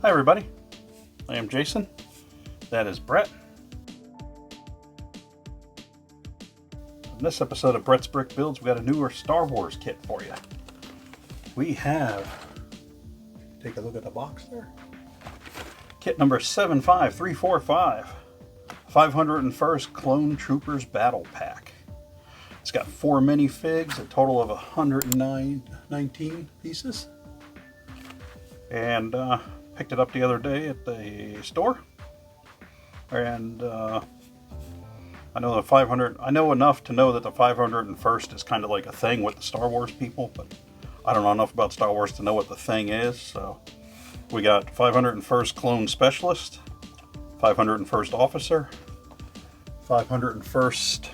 Hi everybody, I am Jason, that is Brett. In this episode of Brett's Brick Builds, we got a newer Star Wars kit for you. We have, take a look at the box there, kit number 75345, 501st Clone Troopers Battle Pack. It's got 4 minifigs, a total of 119 pieces. And picked it up the other day at the store. And I know I know enough to know that the 501st is kind of like a thing with the Star Wars people, but I don't know enough about Star Wars to know what the thing is. So we got 501st Clone Specialist, 501st Officer, 501st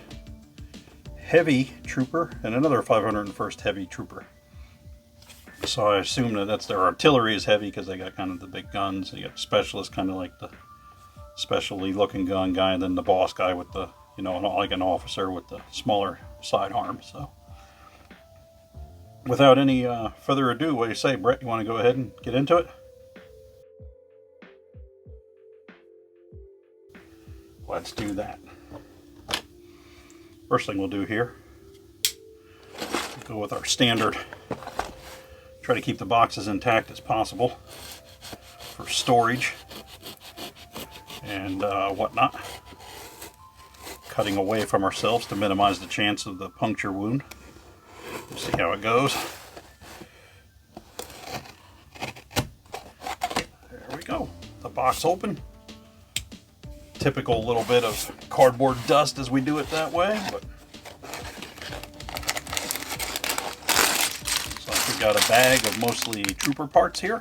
Heavy Trooper, and another 501st Heavy Trooper. So I assume that that's their artillery is heavy because they got kind of the big guns. You got Specialist, kind of like the specialty looking gun guy, and then the boss guy with the, you know, like an officer with the smaller sidearm. So without any further ado, what do you say, Brett? You want to go ahead and get into it? Let's do that. First thing we'll do here, go with our standard, try to keep the boxes intact as possible for storage and whatnot. Cutting away from ourselves to minimize the chance of the puncture wound. We'll see how it goes. There we go. The box open. Typical little bit of cardboard dust as we do it that way, but looks like we got a bag of mostly trooper parts here.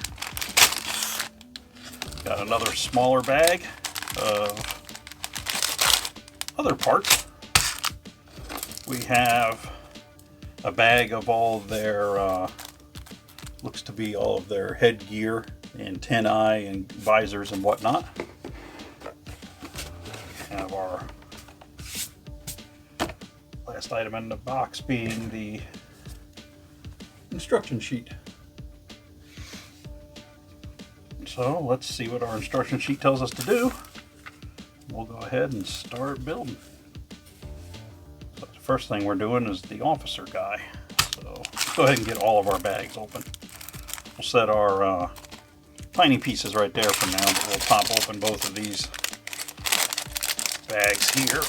Got another smaller bag of other parts. We have a bag of all their looks to be all of their headgear, antennae and visors and whatnot. Have our last item in the box being the instruction sheet. So let's see what our instruction sheet tells us to do. We'll go ahead and start building. So the first thing we're doing is the officer guy. So let's go ahead and get all of our bags open. We'll set our tiny pieces right there for now, but we'll pop open both of these bags here.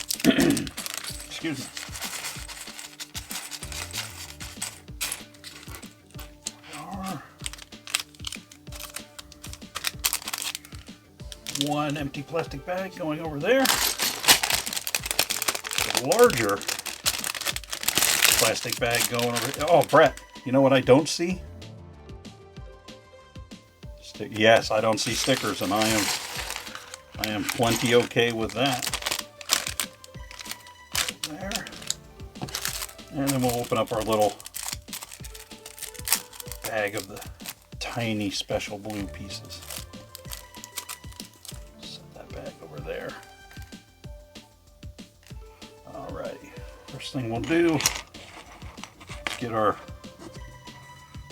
Excuse me. One empty plastic bag going over there. A larger plastic bag going over here. Oh, Brett, you know what I don't see? Yes, I don't see stickers, and I am plenty okay with that. There. And then we'll open up our little bag of the tiny special blue pieces. Set that bag over there. Alrighty. First thing we'll do is get our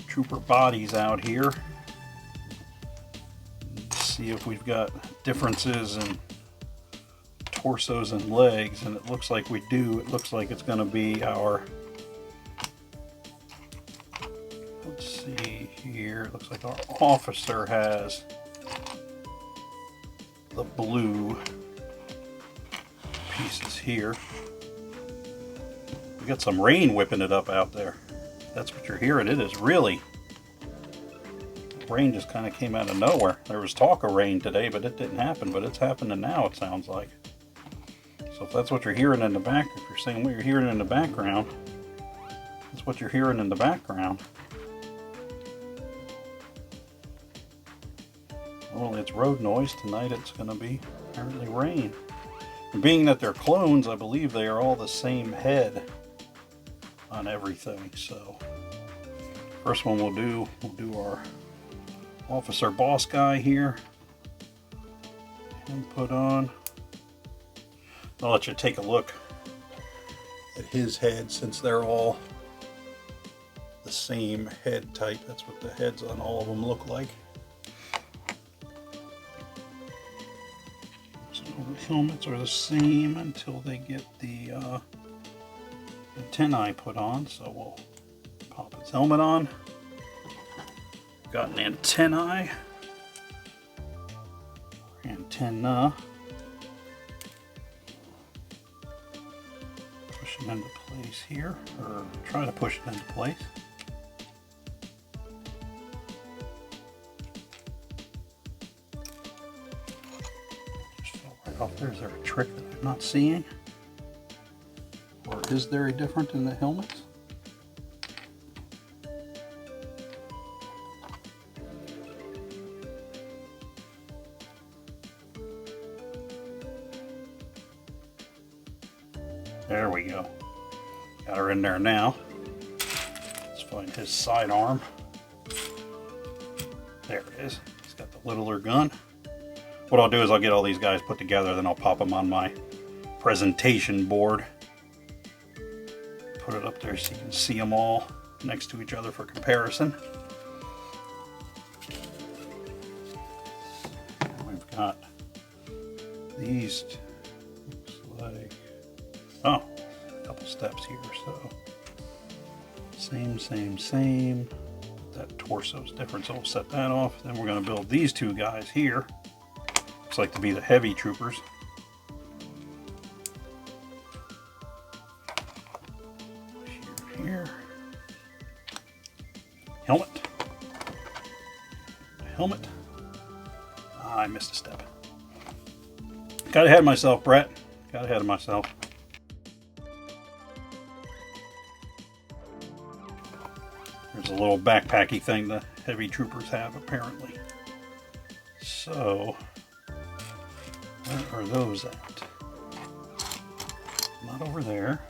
trooper bodies out here. See if we've got differences in torsos and legs, and it looks like we do. It looks like it's going to be our, let's see here, it looks like our officer has the blue pieces here. We got some rain whipping it up out there. That's what you're hearing. It is really, rain just kind of came out of nowhere. There was talk of rain today, but it didn't happen, but it's happening now, it sounds like. So if that's what you're hearing in the back, if you're saying what you're hearing in the background, that's what you're hearing in the background. Well, it's road noise. Tonight it's going to be apparently rain. And being that they're clones, I believe they are all the same head on everything. So first one we'll do our officer boss guy here and put on. I'll let you take a look at his head since they're all the same head type. That's what the heads on all of them look like. the helmets are the same until they get the antennae put on, so we'll pop his helmet on. Got an antennae. Antenna. Push it into place here, or try to push it into place. Just fell right off there. Is there a trick that I'm not seeing? Or is there a difference in the helmets? There we go. Got her in there now. Let's find his sidearm. There it is. He's got the littler gun. What I'll do is I'll get all these guys put together, then I'll pop them on my presentation board. Put it up there so you can see them all next to each other for comparison. We've got these, looks like, oh, a couple steps here, so same. That torso's different, so we'll set that off. Then we're going to build these two guys here. Looks like to be the heavy troopers. Here. Helmet. I missed a step. Got ahead of myself, Brett. Got ahead of myself. There's a little backpacky thing the heavy troopers have, apparently. So, where are those at? Not over there.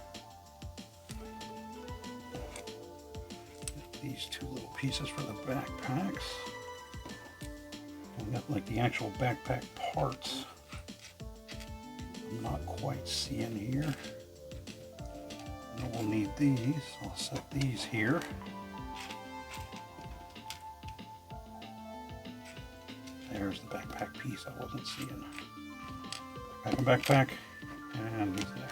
These two little pieces for the backpacks. We got like the actual backpack parts. I'm not quite seeing here. And we'll need these. I'll set these here. There's the backpack piece I wasn't seeing. Backpack, and he's there.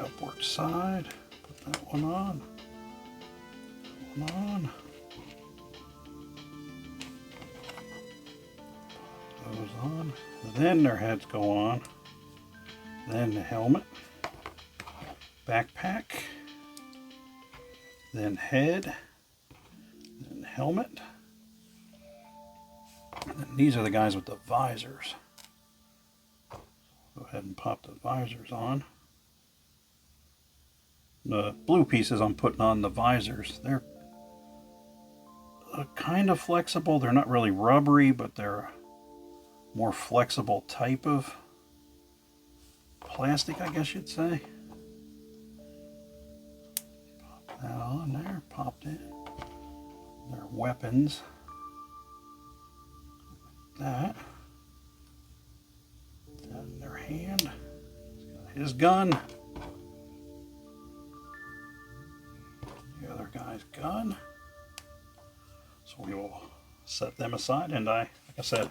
Upward side, put that one on, those on, then their heads go on, then the helmet, backpack, then head, then helmet, and then these are the guys with the visors. Go ahead and pop the visors on. The blue pieces I'm putting on the visors, they're kind of flexible. They're not really rubbery, but they're a more flexible type of plastic, I guess you'd say. Pop that on there, popped in. Their weapons. That. That in their hand. He's got his gun. Guy's gun. So we will set them aside, and like I said, I'll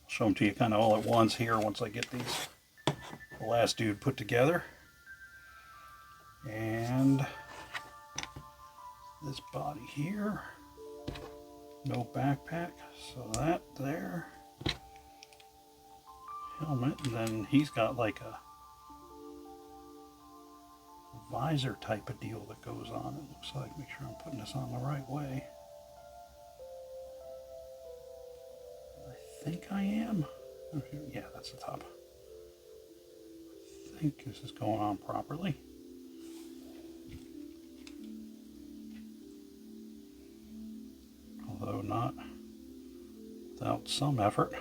show them to you kind of all at once here once I get these, the last dude put together. And this body here, no backpack, so that there, helmet, and then he's got like a visor type of deal that goes on. It looks like, make sure I'm putting this on the right way. I think I am. Yeah, that's the top. I think this is going on properly. Although not without some effort.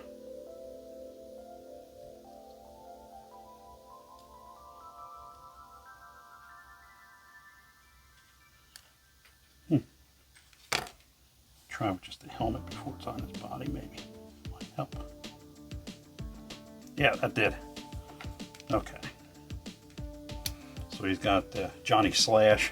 Try with just the helmet before it's on his body, maybe. Might help. Yeah, that did. Okay. So he's got Johnny Slash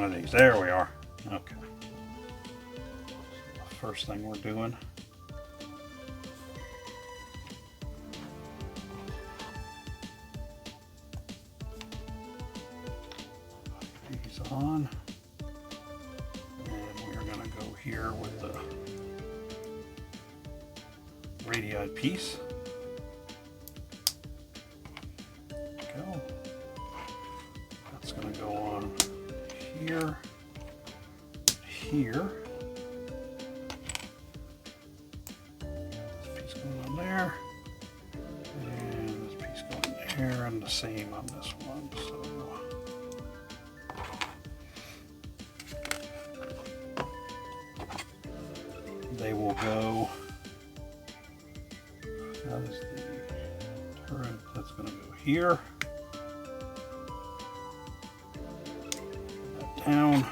one of these. There we are. Okay. The first thing we're doing. These on. And we're going to go here with the radii piece. Go. That's going to go on here, here. This piece going on there, and this piece going there, and the same on this one. So they will go. That is the turret. That's going to go here. Down.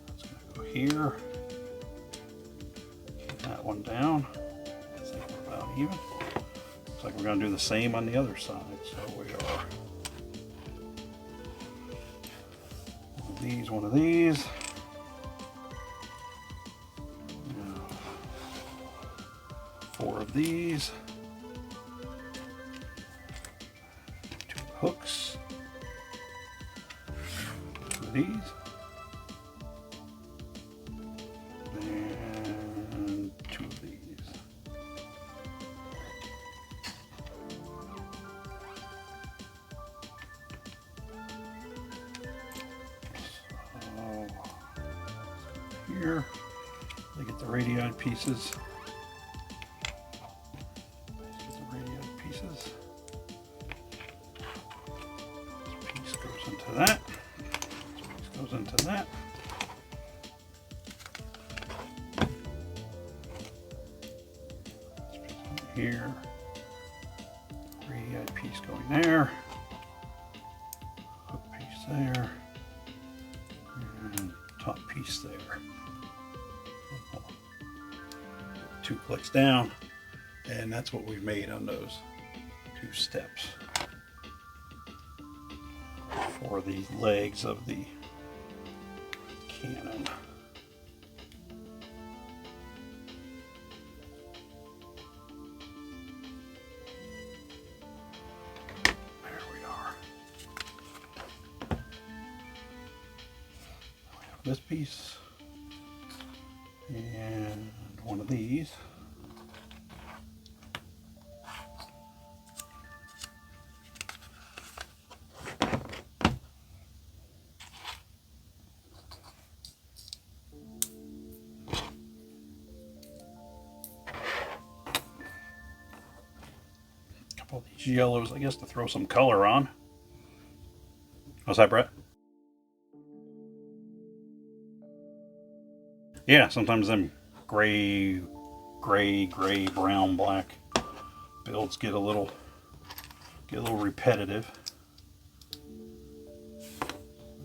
That's going to go here. Keep that one down. I think we're about even. Looks like we're going to do the same on the other side. So we are one of these. Four of these. Two hooks. These and two of these. So here they get the radii pieces. This piece goes into that. Goes into that. Here, radii piece going there, hook piece there, and top piece there. Two clicks down, and that's what we've made on those two steps for the legs of the cannon. There we are. We have this piece and one of these. All these yellows, I guess, to throw some color on. What's that, Brett? Yeah, sometimes them gray, brown, black builds get a little repetitive.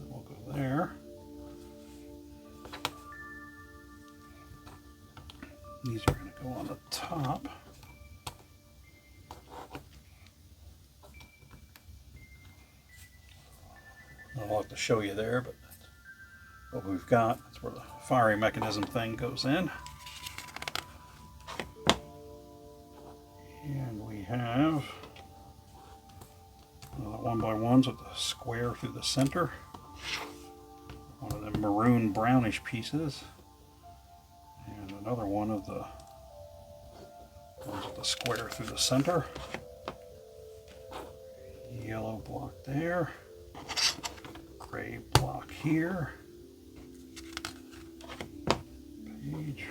We'll go there. These are going to go on the top. I'll have to show you there, but that's what we've got. That's where the firing mechanism thing goes in. And we have 1x1s with the square through the center. One of the maroon brownish pieces. And another one of the ones with the square through the center. Yellow block there. Gray block here. Page.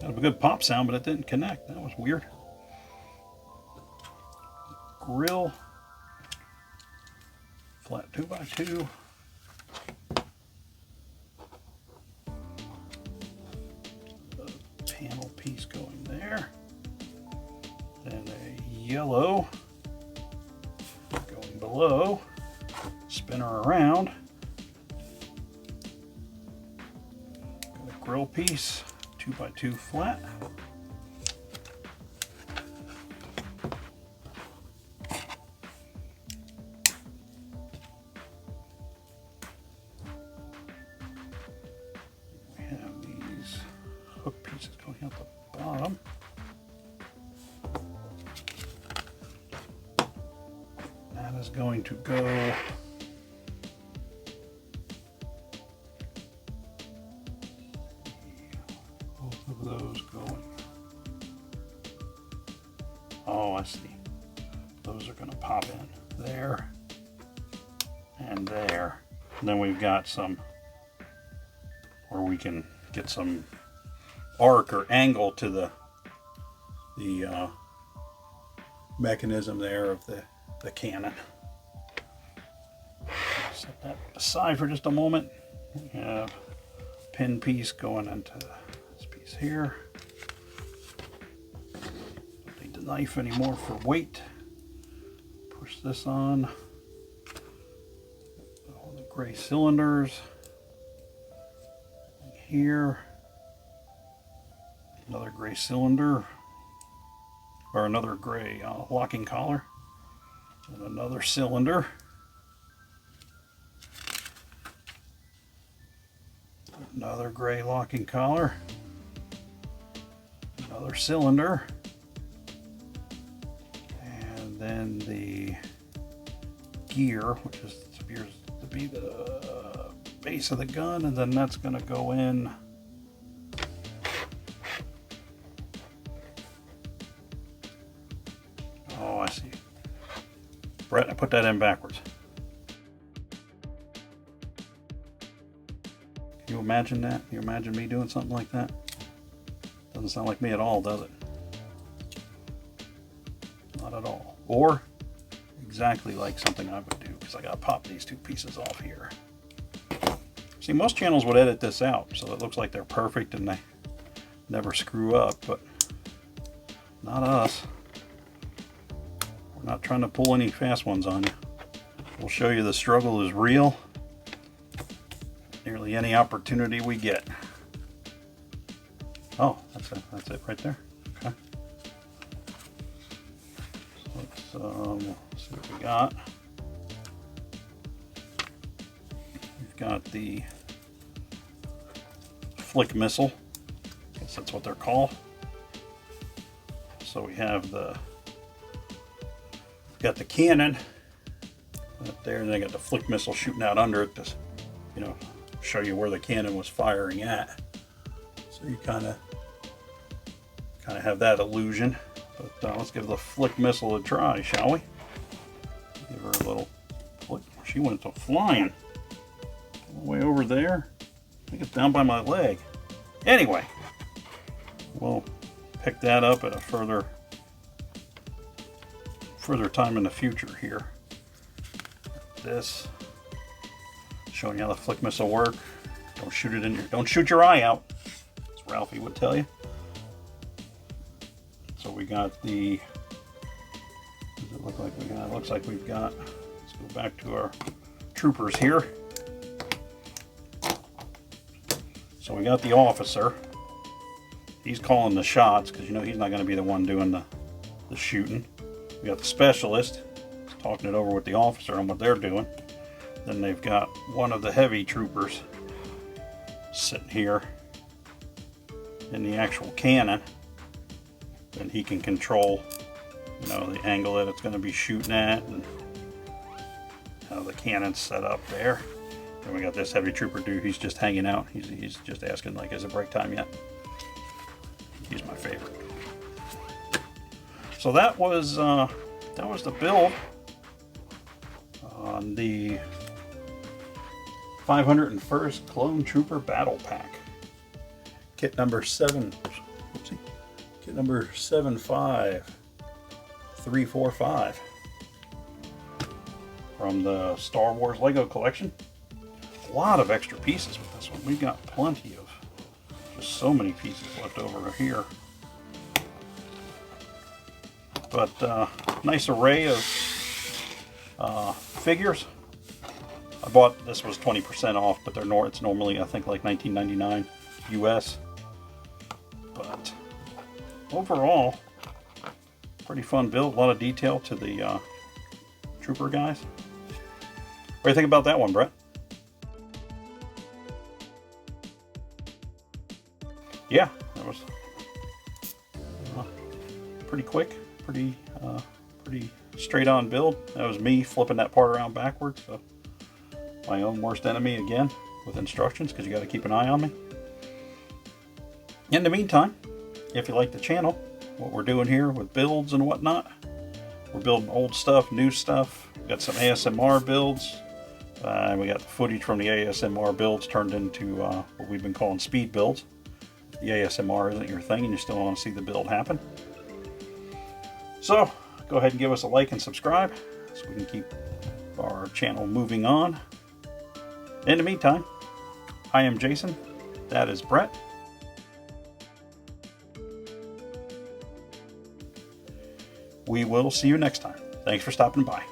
That was a good pop sound, but it didn't connect. That was weird. Grill. Flat 2x2. Panel piece going there. Then a yellow going below. Spinner around. Got a grill piece. 2x2 flat. at the bottom. That is going to go both of those going. Oh, I see. Those are going to pop in there and there. And then we've got some where we can get some arc or angle to the mechanism there of the cannon. Set that aside for just a moment. We have a pin piece going into this piece here. Don't need the knife anymore for weight. Push this on. All the gray cylinders. Here. Another gray cylinder. Or another gray locking collar. And another cylinder. Another gray locking collar. Another cylinder. And then the gear, which is appears to be the base of the gun, and then that's going to go in oh, I see. Brett, I put that in backwards. Can you imagine that? Can you imagine me doing something like that? Doesn't sound like me at all, does it? Not at all. Or exactly like something I would do, because I gotta pop these two pieces off here. See, most channels would edit this out so it looks like they're perfect and they never screw up, but not us. We're not trying to pull any fast ones on you. We'll show you the struggle is real. Nearly any opportunity we get. Oh, that's it right there. Okay. So let's see what we got. We've got the flick missile. I guess that's what they're called. So we have got the cannon up there, and then I got the flick missile shooting out under it to, you know, show you where the cannon was firing at. So you kind of have that illusion. But let's give the flick missile a try, shall we? Give her a little flick. She went to flying all the way over there. I think it's down by my leg. Anyway, we'll pick that up at a further time in the future here. This showing you how the flick missile work. Don't shoot your eye out, as Ralphie would tell you. So we got the, what does it look like we got? It looks like we've got, let's go back to our troopers here. So we got the officer. He's calling the shots because, you know, he's not going to be the one doing the shooting. We got the specialist. He's talking it over with the officer on what they're doing. Then they've got one of the heavy troopers sitting here in the actual cannon. And he can control, you know, the angle that it's going to be shooting at and how the cannon's set up there. And we got this heavy trooper dude. He's just hanging out. He's just asking, like, is it break time yet? He's my favorite. So that was the build on the 501st Clone Trooper Battle Pack. Kit number 75345 from the Star Wars Lego collection. A lot of extra pieces with this one. We've got plenty of, just so many pieces left over here. But nice array of figures. I bought, this was 20% off, but it's normally, I think, like $19.99 US. But overall, pretty fun build. A lot of detail to the trooper guys. What do you think about that one, Brett? Yeah, pretty quick, pretty straight on build. That was me flipping that part around backwards, so my own worst enemy again with instructions, because you got to keep an eye on me. In the meantime, if you like the channel, what we're doing here with builds and whatnot, we're building old stuff, new stuff. We got some ASMR builds, and we got the footage from the ASMR builds turned into what we've been calling speed builds. If the ASMR isn't your thing and you still want to see the build happen, so go ahead and give us a like and subscribe so we can keep our channel moving on. In the meantime, I am Jason, that is Brett. We will see you next time. Thanks for stopping by.